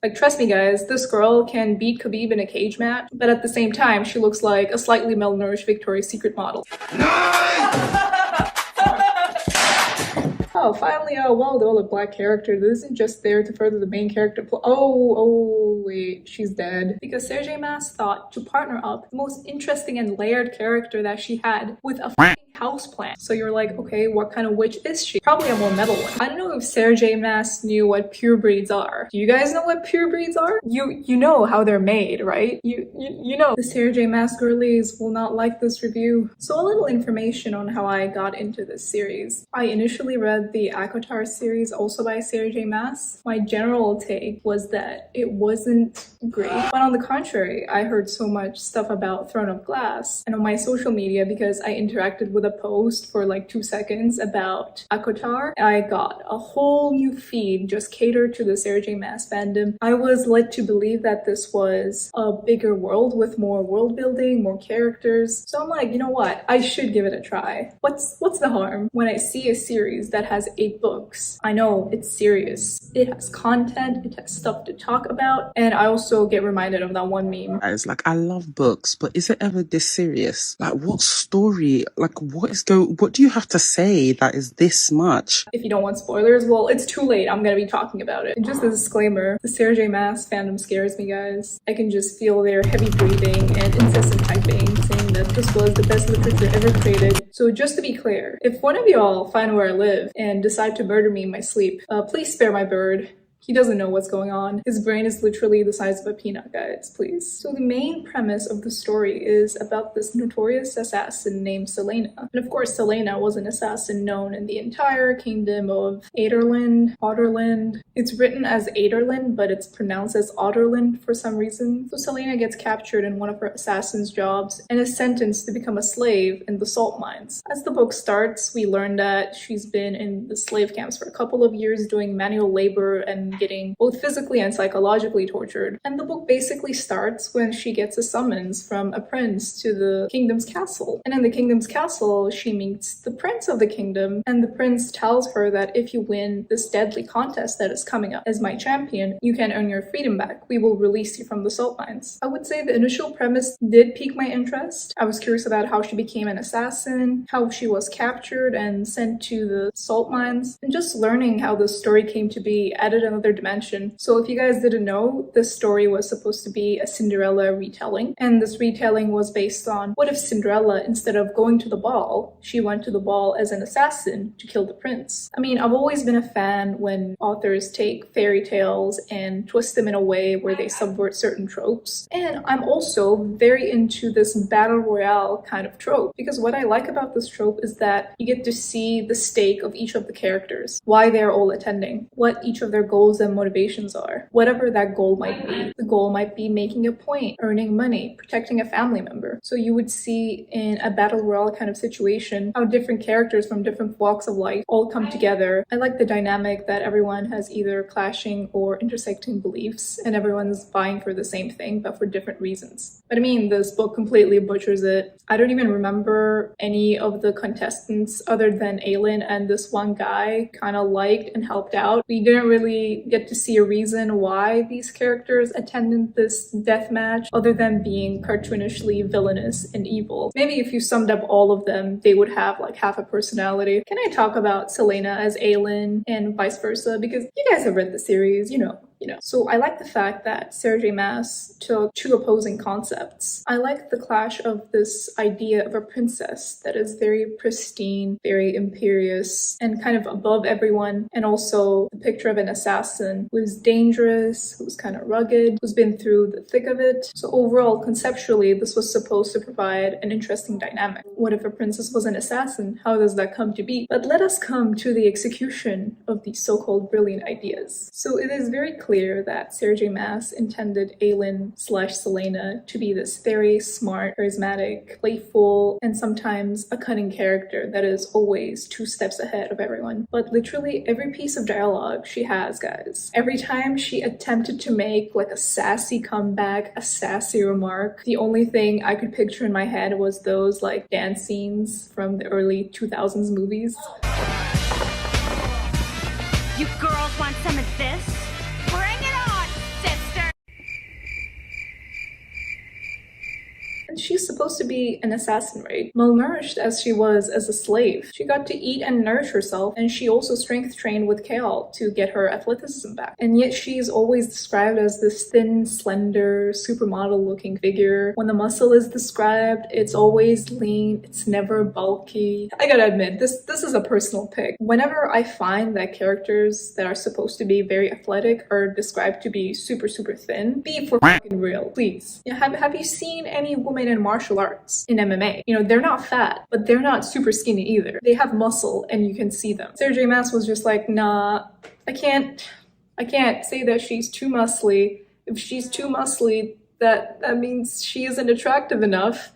Like, trust me guys, this girl can beat Khabib in a cage match, but at the same time, she looks like a slightly malnourished Victoria's Secret model. Oh, finally a well-developed black character that isn't just there to further the main character plot. Oh, wait, she's dead. Because Sergei Maas thought to partner up the most interesting and layered character that she had with a houseplant. So you're like, okay, what kind of witch is she? Probably a more metal one. I don't know if Sergei Maas knew what pure breeds are. Do you guys know what pure breeds are? You know how they're made, right? You know. The Sergei Maas girlies will not like this review. So a little information on how I got into this series. I initially read the ACOTAR series also by Sergei Maas. My general take was that it wasn't great, but on the contrary, I heard so much stuff about Throne of Glass, and on my social media, because I interacted with a post for like 2 seconds about ACOTAR, I got a whole new feed just catered to the Sergei Maas fandom. I was led to believe that this was a bigger world with more world building, more characters. So I'm like, you know what? I should give it a try. What's the harm? When I see a series that has 8 books, I know it's serious. It has content, it has stuff to talk about, and I also get reminded of that one meme. It's like, I love books, but is it ever this serious? Like, what story? Like, what do you have to say that is this much? If you don't want spoilers, well, it's too late. I'm gonna be talking about it. And just a disclaimer, the Sergei Maas fandom scares me, guys. I can just feel their heavy breathing and incessant typing, saying that this was the best literature ever created. So just to be clear, if one of y'all find where I live and decide to murder me in my sleep, please spare my bird. He doesn't know what's going on. His brain is literally the size of a peanut, guys, please. So the main premise of the story is about this notorious assassin named Celaena. And of course, Celaena was an assassin known in the entire kingdom of Otterland. It's written as Aderland, but it's pronounced as Otterland for some reason. So Celaena gets captured in one of her assassin's jobs and is sentenced to become a slave in the salt mines. As the book starts, we learn that she's been in the slave camps for a couple of years doing manual labor and getting both physically and psychologically tortured. And the book basically starts when she gets a summons from a prince to the kingdom's castle. And in the kingdom's castle, she meets the prince of the kingdom, and the prince tells her that if you win this deadly contest that is coming up as my champion, you can earn your freedom back. We will release you from the salt mines. I would say the initial premise did pique my interest. I was curious about how she became an assassin, how she was captured and sent to the salt mines, and just learning how the story came to be added another dimension. So if you guys didn't know, this story was supposed to be a Cinderella retelling, and this retelling was based on what if Cinderella, instead of going to the ball, she went to the ball as an assassin to kill the prince. I mean, I've always been a fan when authors take fairy tales and twist them in a way where they subvert certain tropes, and I'm also very into this battle royale kind of trope, because what I like about this trope is that you get to see the stake of each of the characters, why they're all attending, what each of their goals and motivations are, whatever that goal might be. The goal might be making a point, earning money, protecting a family member. So you would see in a battle royale kind of situation how different characters from different walks of life all come together. I like the dynamic that everyone has either clashing or intersecting beliefs and everyone's vying for the same thing but for different reasons. But I mean, this book completely butchers it. I don't even remember any of the contestants other than Aelin and this one guy kind of liked and helped out. We didn't really get to see a reason why these characters attended this death match other than being cartoonishly villainous and evil. Maybe if you summed up all of them, they would have like half a personality. Can I talk about Celaena as Aelin and vice versa? Because you guys have read the series, you know. So I like the fact that Sergei Maas took 2 opposing concepts. I like the clash of this idea of a princess that is very pristine, very imperious, and kind of above everyone, and also the picture of an assassin who's dangerous, who's kind of rugged, who's been through the thick of it. So overall, conceptually, this was supposed to provide an interesting dynamic. What if a princess was an assassin? How does that come to be? But let us come to the execution of these so-called brilliant ideas. So it is very clear that Sergei Maas intended Aelin/Celaena to be this very smart, charismatic, playful, and sometimes a cunning character that is always 2 steps ahead of everyone. But literally every piece of dialogue she has, guys, every time she attempted to make like a sassy comeback, a sassy remark, the only thing I could picture in my head was those like dance scenes from the early 2000s movies. You girls want some of this? Bring it on, sis! supposed to be an assassin, right? Malnourished as she was as a slave, she got to eat and nourish herself, and she also strength trained with Chaol to get her athleticism back. And yet she's always described as this thin, slender, supermodel looking figure. When the muscle is described, it's always lean, it's never bulky. I gotta admit, this is a personal pick. Whenever I find that characters that are supposed to be very athletic are described to be super thin, be for fucking real, please. Have you seen any women in martial arts, in MMA? They're not fat, but they're not super skinny either. They have muscle and you can see them. Sarah J. Maas was just like, nah, I can't say that she's too muscly. If she's too muscly, that means she isn't attractive enough.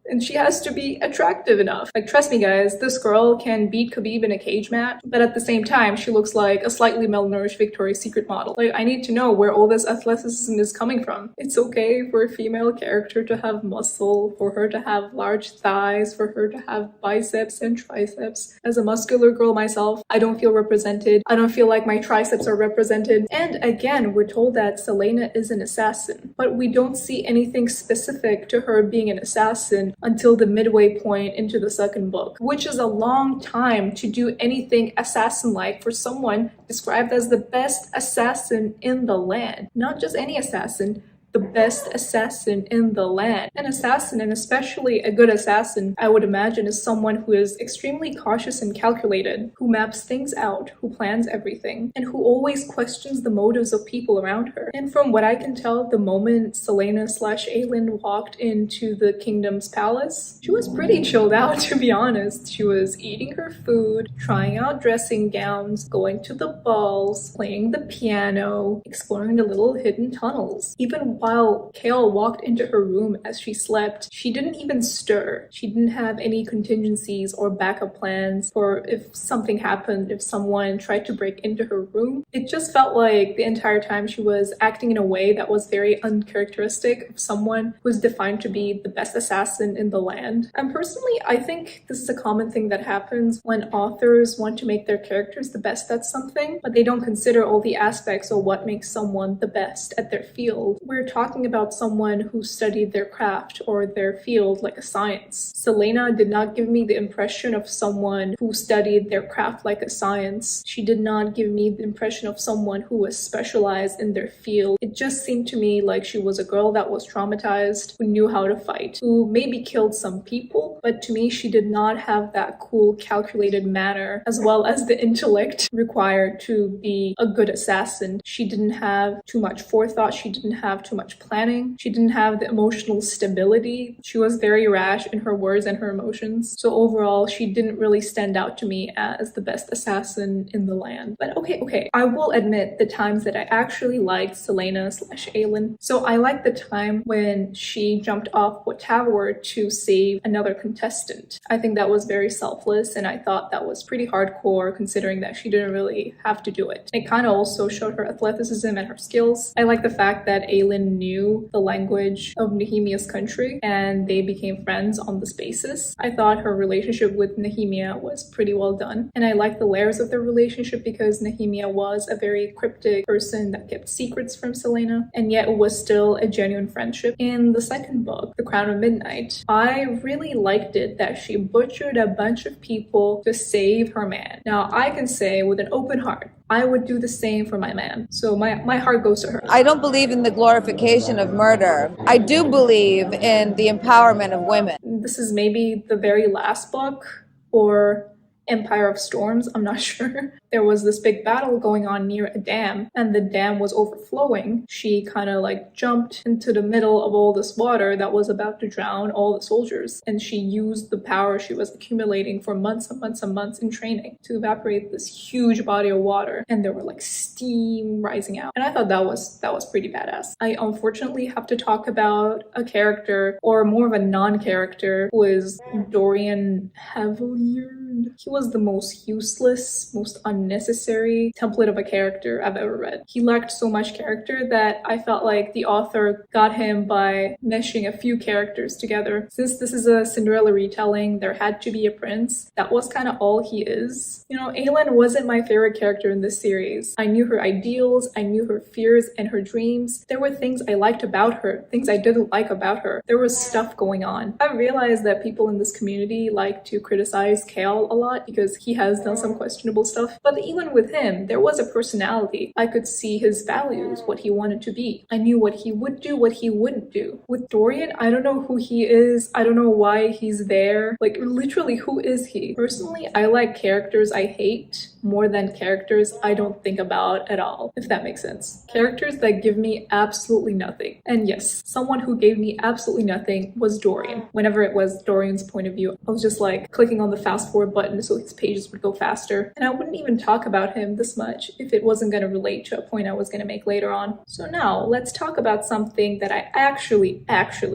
And she has to be attractive enough. Like, trust me guys, this girl can beat Khabib in a cage match, but at the same time, she looks like a slightly malnourished Victoria's Secret model. Like, I need to know where all this athleticism is coming from. It's okay for a female character to have muscle, for her to have large thighs, for her to have biceps and triceps. As a muscular girl myself, I don't feel represented. I don't feel like my triceps are represented. And again, we're told that Celaena is an assassin, but we don't see anything specific to her being an assassin until the midway point into the second book, which is a long time to do anything assassin-like for someone described as the best assassin in the land. Not just any assassin, the best assassin in the land. An assassin, and especially a good assassin, I would imagine, is someone who is extremely cautious and calculated, who maps things out, who plans everything, and who always questions the motives of people around her. And from what I can tell, the moment Celaena/Aelin walked into the kingdom's palace, she was pretty chilled out, to be honest. She was eating her food, trying out dressing gowns, going to the balls, playing the piano, exploring the little hidden tunnels. Even while Chaol walked into her room as she slept, she didn't even stir. She didn't have any contingencies or backup plans for if something happened, if someone tried to break into her room. It just felt like the entire time she was acting in a way that was very uncharacteristic of someone who is defined to be the best assassin in the land. And personally, I think this is a common thing that happens when authors want to make their characters the best at something, but they don't consider all the aspects of what makes someone the best at their field. We're talking about someone who studied their craft or their field like a science. Celaena did not give me the impression of someone who studied their craft like a science. She did not give me the impression of someone who was specialized in their field. It just seemed to me like she was a girl that was traumatized, who knew how to fight, who maybe killed some people, but to me she did not have that cool, calculated manner as well as the intellect required to be a good assassin. She didn't have too much forethought, she didn't have too much planning, she didn't have the emotional stability. She was very rash in her words and her emotions. So overall, she didn't really stand out to me as the best assassin in the land. But okay, I will admit the times that I actually liked Celaena/Aelin. So I liked the time when she jumped off what tower to save another contestant. I think that was very selfless, and I thought that was pretty hardcore considering that she didn't really have to do it. It kind of also showed her athleticism and her skills. I like the fact that Aelin knew the language of Nehemia's country and they became friends on this basis. I thought her relationship with Nehemia was pretty well done, and I like the layers of their relationship because Nehemia was a very cryptic person that kept secrets from Celaena, and yet it was still a genuine friendship. In the second book, The Crown of Midnight, I really liked it that she butchered a bunch of people to save her man. Now, I can say with an open heart, I would do the same for my man. So my heart goes to her. I don't believe in the glorification of murder. I do believe in the empowerment of women. This is maybe the very last book, or Empire of Storms, I'm not sure. There was this big battle going on near a dam, and the dam was overflowing. She kind of like jumped into the middle of all this water that was about to drown all the soldiers, and she used the power she was accumulating for months and months and months in training to evaporate this huge body of water, and there were like steam rising out. And I thought that was pretty badass. I unfortunately have to talk about a character, or more of a non-character, who is Dorian Havelier. and he was the most useless, most unnecessary template of a character I've ever read. He lacked so much character that I felt like the author got him by meshing a few characters together. Since this is a Cinderella retelling, there had to be a prince. That was kind of all he is. You know, Aelin wasn't my favorite character in this series. I knew her ideals, I knew her fears and her dreams. There were things I liked about her, things I didn't like about her. There was stuff going on. I realized that people in this community like to criticize Chaol a lot because he has done some questionable stuff, but even with him, there was a personality. I could see his values, what he wanted to be. I knew what he would do, what he wouldn't do. With Dorian, I don't know who he is. I don't know why he's there. Like, literally, who is he? Personally, I like characters I hate more than characters I don't think about at all, if that makes sense. Characters that give me absolutely nothing. And yes, someone who gave me absolutely nothing was Dorian. Whenever it was Dorian's point of view, I was just like clicking on the fast forward button so his pages would go faster. And I wouldn't even talk about him this much if it wasn't going to relate to a point I was going to make later on. So now let's talk about something that I actually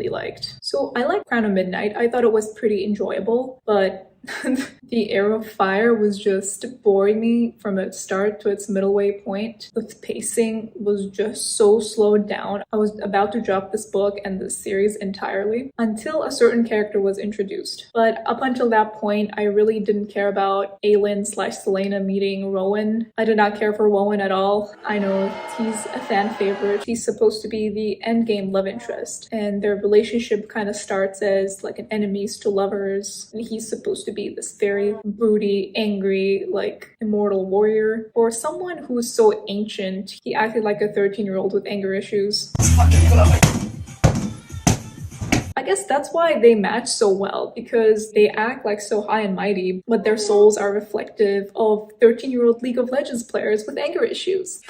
liked. So I liked Crown of Midnight. I thought it was pretty enjoyable, but the Heir of Fire was just boring me from its start to its midway point. The pacing was just so slowed down. I was about to drop this book and this series entirely until a certain character was introduced. But up until that point, I really didn't care about Aelin/Celaena meeting Rowan. I did not care for Rowan at all. I know he's a fan favorite. He's supposed to be the endgame love interest, and their relationship kind of starts as like an enemies to lovers, and he's supposed to be this very broody, angry, like immortal warrior. For someone who's so ancient, he acted like a 13-year-old with anger issues. I guess that's why they match so well, because they act like so high and mighty, but their souls are reflective of 13-year-old League of Legends players with anger issues.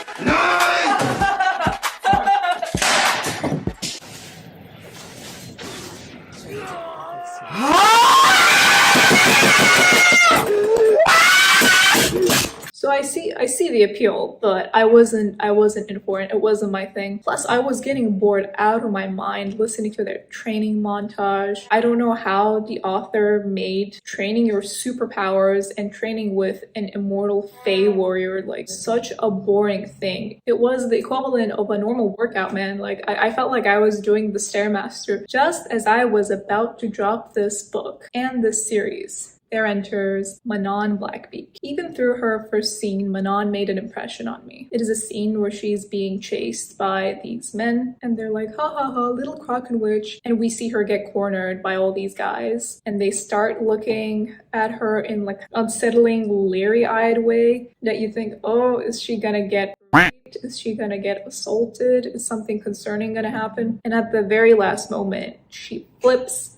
So I see the appeal, but I wasn't in for it. It wasn't my thing. Plus, I was getting bored out of my mind listening to their training montage. I don't know how the author made training your superpowers and training with an immortal Fae warrior like such a boring thing. It was the equivalent of a normal workout, man. Like I felt like I was doing the Stairmaster just as I was about to drop this book and this series. There enters Manon Blackbeak. Even through her first scene, Manon made an impression on me. It is a scene where she's being chased by these men, and they're like, ha ha ha, little Kraken witch. And we see her get cornered by all these guys, and they start looking at her in like unsettling, leery-eyed way that you think, oh, is she gonna get raped? Is she gonna get assaulted? Is something concerning gonna happen? And at the very last moment, she flips.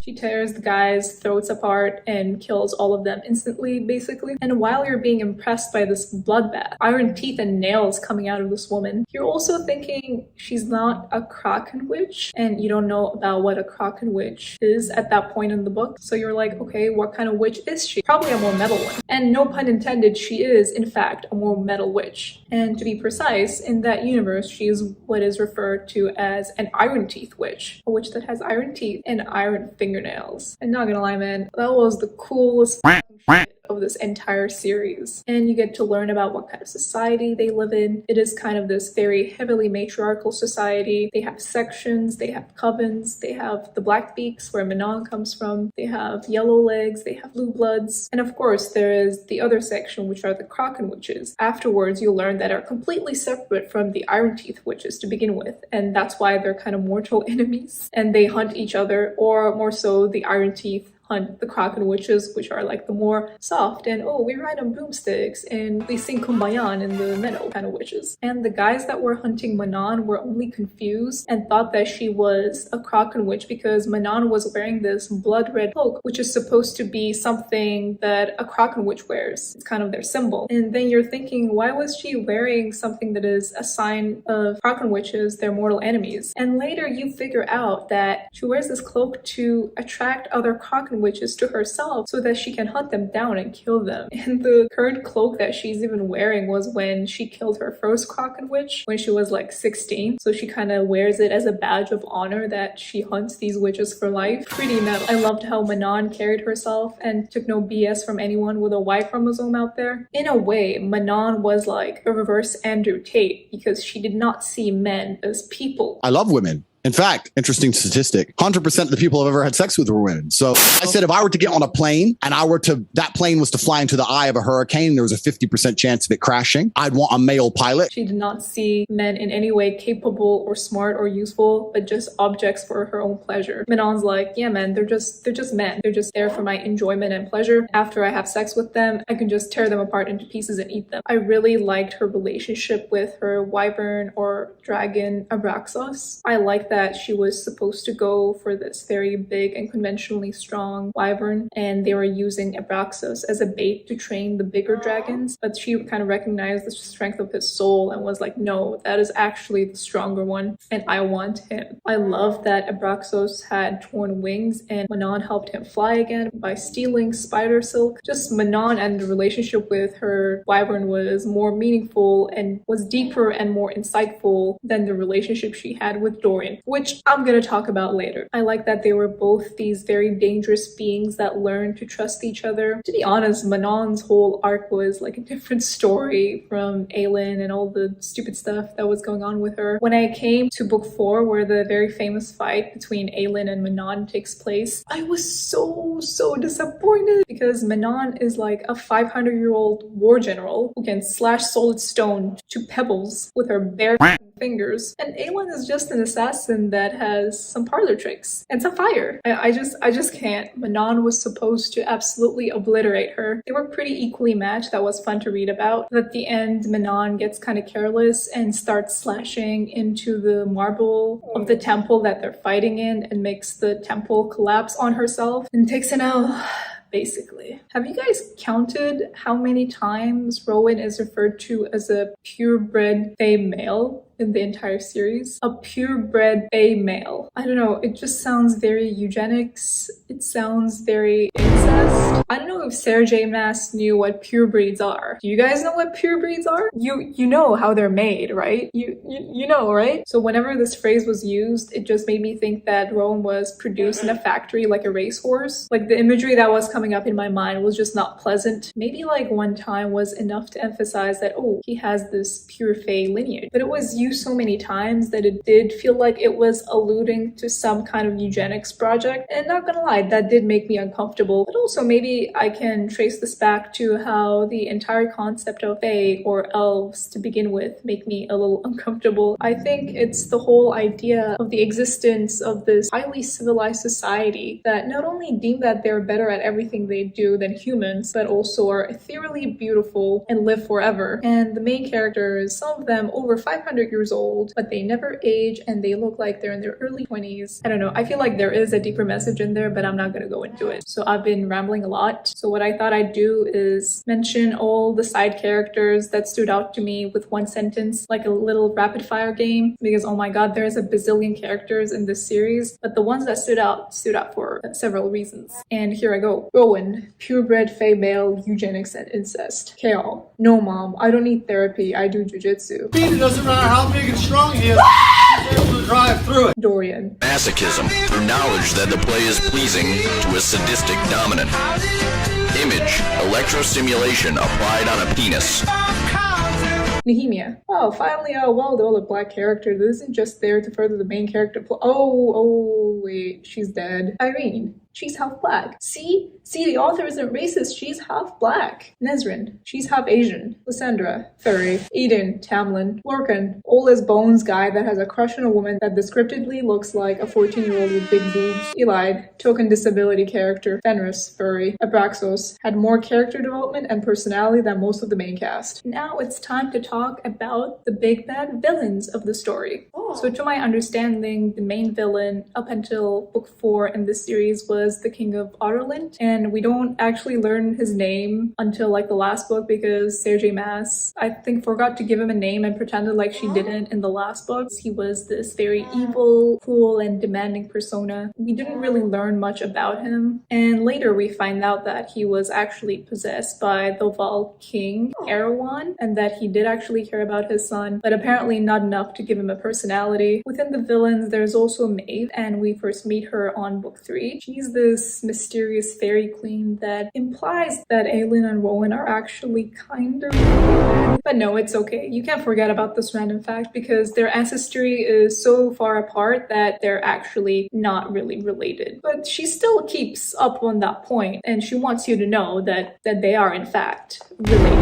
She tears the guys' throats apart and kills all of them instantly, basically. And while you're being impressed by this bloodbath, iron teeth and nails coming out of this woman, you're also thinking she's not a Kraken witch, and you don't know about what a Kraken witch is at that point in the book. So you're like, okay, what kind of witch is she? Probably a more metal one. And no pun intended, she is, in fact, a more metal witch. And to be precise, in that universe, she is what is referred to as an iron teeth witch, a witch that has iron teeth and iron fingernails. And not gonna lie, man, that was the coolest shit of this entire series. And you get to learn about what kind of society they live in. It is kind of this very heavily matriarchal society. They have sections, they have covens, they have the Blackbeaks, where Manon comes from, they have Yellow Legs, they have Blue Bloods, and of course there is the other section, which are the Kraken witches. Afterwards, you'll learn that are completely separate from the Iron Teeth witches to begin with, and that's why they're kind of mortal enemies, and they hunt each other, or more so, the Iron Teeth hunt the Kraken witches, which are like the more soft and, oh, we ride on broomsticks and we sing Kumbaya in the meadow kind of witches. And the guys that were hunting Manon were only confused and thought that she was a Kraken witch because Manon was wearing this blood red cloak, which is supposed to be something that a Kraken witch wears. It's kind of their symbol. And then you're thinking, why was she wearing something that is a sign of Kraken witches, their mortal enemies? And later you figure out that she wears this cloak to attract other Kraken Kraken witches to herself so that she can hunt them down and kill them. And the current cloak that she's even wearing was when she killed her first Kraken witch when she was like 16. So she kind of wears it as a badge of honor that she hunts these witches for life. Pretty metal. I loved how Manon carried herself and took no BS from anyone with a Y chromosome out there. In a way, Manon was like a reverse Andrew Tate because she did not see men as people. I love women. In fact, interesting statistic, 100% of the people I've ever had sex with were women. So I said if I were to get on a plane and that plane was to fly into the eye of a hurricane, there was a 50% chance of it crashing, I'd want a male pilot. She did not see men in any way capable or smart or useful, but just objects for her own pleasure. Manon's like, yeah, man, they're just men. They're just there for my enjoyment and pleasure. After I have sex with them, I can just tear them apart into pieces and eat them. I really liked her relationship with her wyvern or dragon Abraxos. I like that she was supposed to go for this very big and conventionally strong wyvern, and they were using Abraxos as a bait to train the bigger dragons, but she kind of recognized the strength of his soul and was like, no, that is actually the stronger one, and I want him. I love that Abraxos had torn wings and Manon helped him fly again by stealing spider silk. Just Manon and the relationship with her wyvern was more meaningful and was deeper and more insightful than the relationship she had with Dorian, which I'm gonna talk about later. I like that they were both these very dangerous beings that learned to trust each other. To be honest, Manon's whole arc was like a different story from Aelin and all the stupid stuff that was going on with her. When I came to book 4, where the very famous fight between Aelin and Manon takes place, I was so disappointed because Manon is like a 500-year-old war general who can slash solid stone to pebbles with her bare fingers, and Aelin is just an assassin that has some parlor tricks and some fire. I just can't. Manon was supposed to absolutely obliterate her. They were pretty equally matched. That was fun to read about. But at the end, Manon gets kind of careless and starts slashing into the marble of the temple that they're fighting in and makes the temple collapse on herself and takes an L. Basically. Have you guys counted how many times Rowan is referred to as a purebred fae male in the entire series? A purebred fae male. I don't know, it just sounds very eugenics. It sounds very incest. I don't know if Sarah J. Maas knew what purebreeds are. Do you guys know what purebreeds are? You know how they're made, right? You know, right? So whenever this phrase was used, it just made me think that Rowan was produced in a factory like a racehorse. Like the imagery that was coming up in my mind was just not pleasant. Maybe like one time was enough to emphasize that, oh, he has this pure fae lineage. But it was used so many times that it did feel like it was alluding to some kind of eugenics project. And not gonna lie, that did make me uncomfortable. But also maybe I can trace this back to how the entire concept of fae or elves to begin with make me a little uncomfortable. I think it's the whole idea of the existence of this highly civilized society that not only deem that they're better at everything they do than humans, but also are ethereally beautiful and live forever. And the main characters, some of them over 500 years old, but they never age and they look like they're in their early 20s. I don't know, I feel like there is a deeper message in there, but I'm not gonna go into it. So I've been rambling a lot. So what I thought I'd do is mention all the side characters that stood out to me with one sentence, like a little rapid fire game, because oh my god, there's a bazillion characters in this series, but the ones that stood out for several reasons. And here I go. Rowan, purebred fae male, eugenics and incest. Chaol, no mom, I don't need therapy, I do jujitsu. It doesn't matter how big and strong he is, he's able to drive through it. Dorian, masochism through knowledge that the play is pleasing to a sadistic dominant. Image, electrostimulation applied on a penis. Nehemia, oh, finally a well-developed black character that isn't just there to further the main character oh, wait, she's dead. Irene, she's half black. See, the author isn't racist, she's half black. Nezrin, she's half Asian. Lysandra, furry. Eden, Tamlin. Lorcan, old as bones guy that has a crush on a woman that descriptively looks like a 14-year-old with big boobs. Elide, token disability character. Fenris, furry. Abraxos, had more character development and personality than most of the main cast. Now it's time to talk about the big bad villains of the story. Oh, So to my understanding, the main villain up until book 4 in this series was the King of Otterland, and we don't actually learn his name until like the last book because Sarah Maas, I think, forgot to give him a name and pretended like she didn't in the last book. He was this very evil, cruel, and demanding persona. We didn't really learn much about him, and later we find out that he was actually possessed by the Val King, Rowan, and that he did actually care about his son, but apparently not enough to give him a personality. Within the villains, there's also Maeve, and we first meet her on book 3. She's this mysterious fairy queen that implies that Aelin and Rowan are actually kind of related. But no, it's okay. You can't forget about this random fact because their ancestry is so far apart that they're actually not really related. But she still keeps up on that point, and she wants you to know that they are in fact related.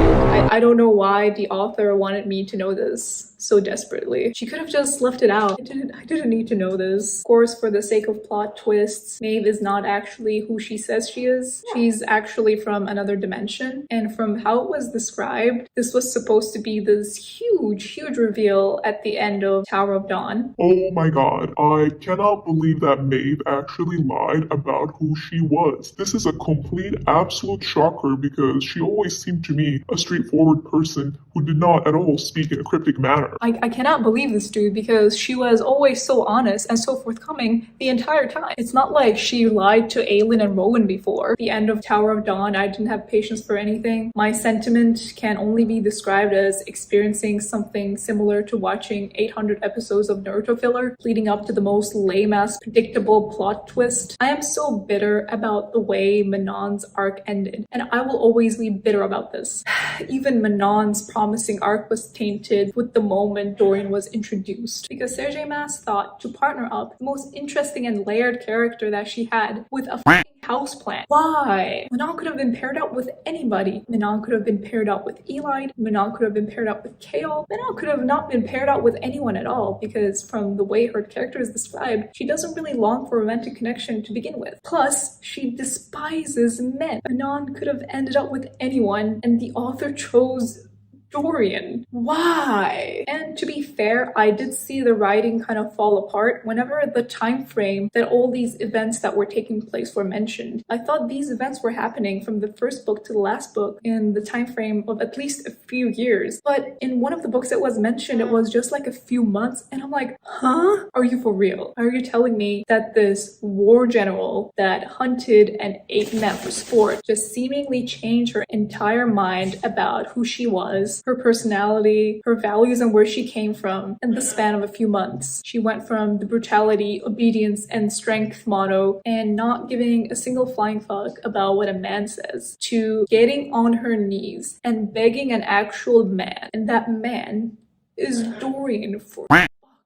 I don't know why the author wanted me to know this so desperately. She could have just left it out. I didn't need to know this. Of course, for the sake of plot twists, Maeve is not actually who she says she is. She's actually from another dimension, and from how it was described, this was supposed to be this huge reveal at the end of Tower of Dawn. Oh my god, I cannot believe that Maeve actually lied about who she was. This is a complete absolute shocker because she always seemed to me a straightforward person who did not at all speak in a cryptic manner. I cannot believe this dude because she was always so honest and so forthcoming the entire time. It's not like she lied to Aelin and Rowan before. The end of Tower of Dawn, I didn't have patience for anything. My sentiment can only be described as experiencing something similar to watching 800 episodes of Naruto filler leading up to the most lame-ass predictable plot twist. I am so bitter about the way Manon's arc ended, and I will always be bitter about this. Even Manon's promising arc was tainted with the moment Dorian was introduced, because Sarah Maas thought to partner up the most interesting and layered character that she had with a houseplant. Why? Manon could have been paired up with anybody. Manon could have been paired up with Eli. Manon could have been paired up with Chaol. Manon could have not been paired up with anyone at all because from the way her character is described, she doesn't really long for romantic connection to begin with. Plus, she despises men. Manon could have ended up with anyone, and the author chose Dorian. Why? And to be fair, I did see the writing kind of fall apart whenever the time frame that all these events that were taking place were mentioned. I thought these events were happening from the first book to the last book in the time frame of at least a few years. But in one of the books it was mentioned, it was just like a few months, and I'm like, huh? Are you for real? Are you telling me that this war general that hunted and ate men for sport just seemingly changed her entire mind about who she was, her personality, her values, and where she came from in the span of a few months? She went from the brutality, obedience, and strength motto and not giving a single flying fuck about what a man says to getting on her knees and begging an actual man, and that man is Dorian, for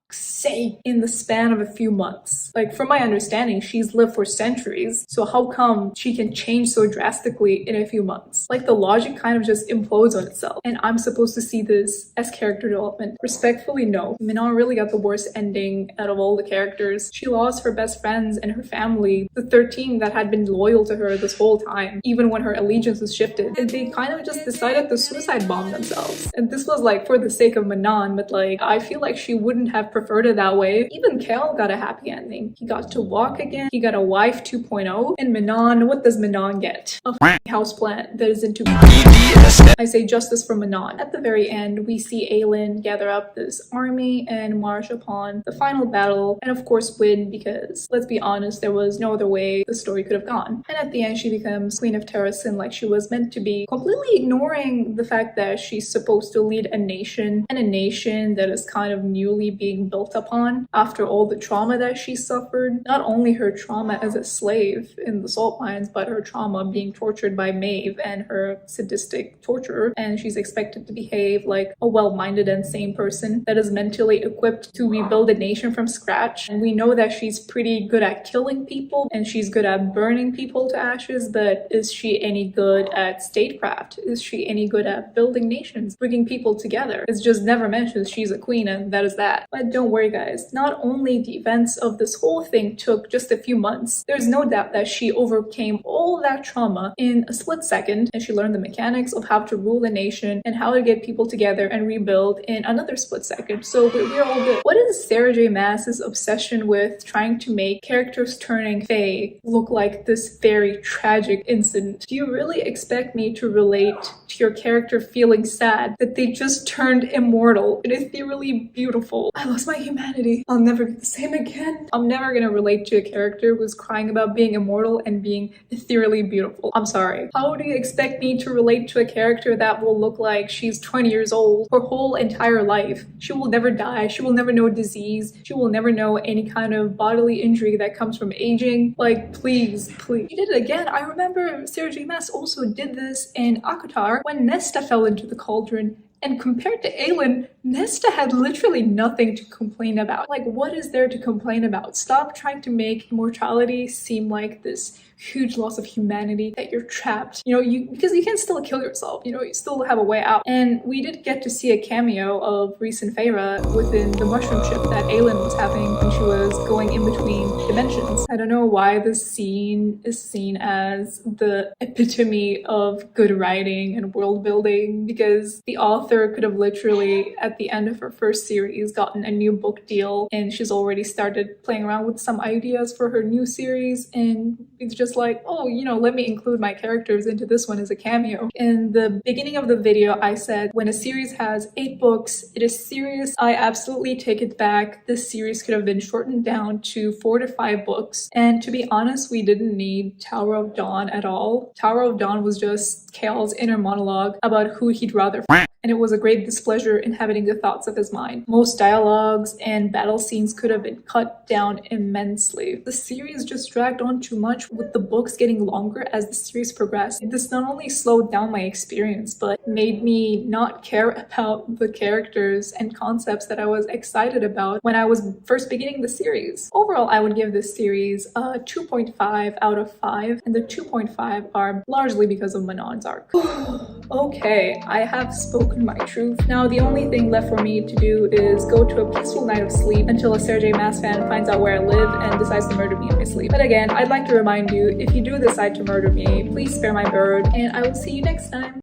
sake, in the span of a few months. Like, from my understanding, she's lived for centuries, so how come she can change so drastically in a few months? Like, the logic kind of just implodes on itself, and I'm supposed to see this as character development. Respectfully, no. Manon really got the worst ending out of all the characters. She lost her best friends and her family, the 13 that had been loyal to her this whole time, even when her allegiance was shifted, and they kind of just decided to suicide bomb themselves. And this was like for the sake of Manon, but like, I feel like she wouldn't have preferred it that way. Even Chaol got a happy ending. He got to walk again, he got a wife 2.0, and Manon, what does Manon get? A houseplant that is into I say justice for Manon. At the very end, we see Aelin gather up this army and march upon the final battle, and of course win, because let's be honest, there was no other way the story could have gone. And at the end, she becomes Queen of Terrasin like she was meant to be, completely ignoring the fact that she's supposed to lead a nation, and a nation that is kind of newly being built upon after all the trauma that she suffered. Not only her trauma as a slave in the salt mines, but her trauma being tortured by Maeve and her sadistic torturer, and she's expected to behave like a well-minded and sane person that is mentally equipped to rebuild a nation from scratch. And we know that she's pretty good at killing people and she's good at burning people to ashes, but is she any good at statecraft? Is she any good at building nations, bringing people together? It's just never mentioned she's a queen, and that is that. But don't worry guys, not only the events of this whole thing took just a few months, there's no doubt that she overcame all that trauma in a split second, and she learned the mechanics of how to rule a nation and how to get people together and rebuild in another split second. So we're all good. What is Sarah J. Maas's obsession with trying to make characters turning fae look like this very tragic incident? Do you really expect me to relate to your character feeling sad that they just turned immortal and ethereally beautiful? I lost my humanity. I'll never be the same again. I'm never gonna relate to a character who's crying about being immortal and being ethereally beautiful. I'm sorry. How do you expect me to relate to a character that will look like she's 20 years old her whole entire life? She will never die. She will never know disease. She will never know any kind of bodily injury that comes from aging. Like, please. She did it again. I remember Sarah J. Maas also did this in Akatar when Nesta fell into the cauldron. And compared to Aelin, Nesta had literally nothing to complain about. Like, what is there to complain about? Stop trying to make immortality seem like this huge loss of humanity, that you're trapped, because you can still kill yourself, you still have a way out. And we did get to see a cameo of Rhys and Feyre within the mushroom ship that Aelin was having when she was going in between dimensions. I don't know why this scene is seen as the epitome of good writing and world building, because the author could have literally, at the end of her first series, gotten a new book deal, and she's already started playing around with some ideas for her new series, and it's just like, oh, let me include my characters into this one as a cameo. In the beginning of the video, I said, when a series has 8 books, it is serious. I absolutely take it back. This series could have been shortened down to 4 to 5 books. And to be honest, we didn't need Tower of Dawn at all. Tower of Dawn was just Chaol's inner monologue about who he'd rather and it was a great displeasure inhabiting the thoughts of his mind. Most dialogues and battle scenes could have been cut down immensely. The series just dragged on too much, with the books getting longer as the series progressed. This not only slowed down my experience, but made me not care about the characters and concepts that I was excited about when I was first beginning the series. Overall, I would give this series a 2.5 out of 5, and the 2.5 are largely because of Manon's arc. Okay, I have spoken my truth. Now the only thing left for me to do is go to a peaceful night of sleep until a Sarah J. Maas fan finds out where I live and decides to murder me in my sleep. But again, I'd like to remind you, if you do decide to murder me, please spare my bird, and I will see you next time.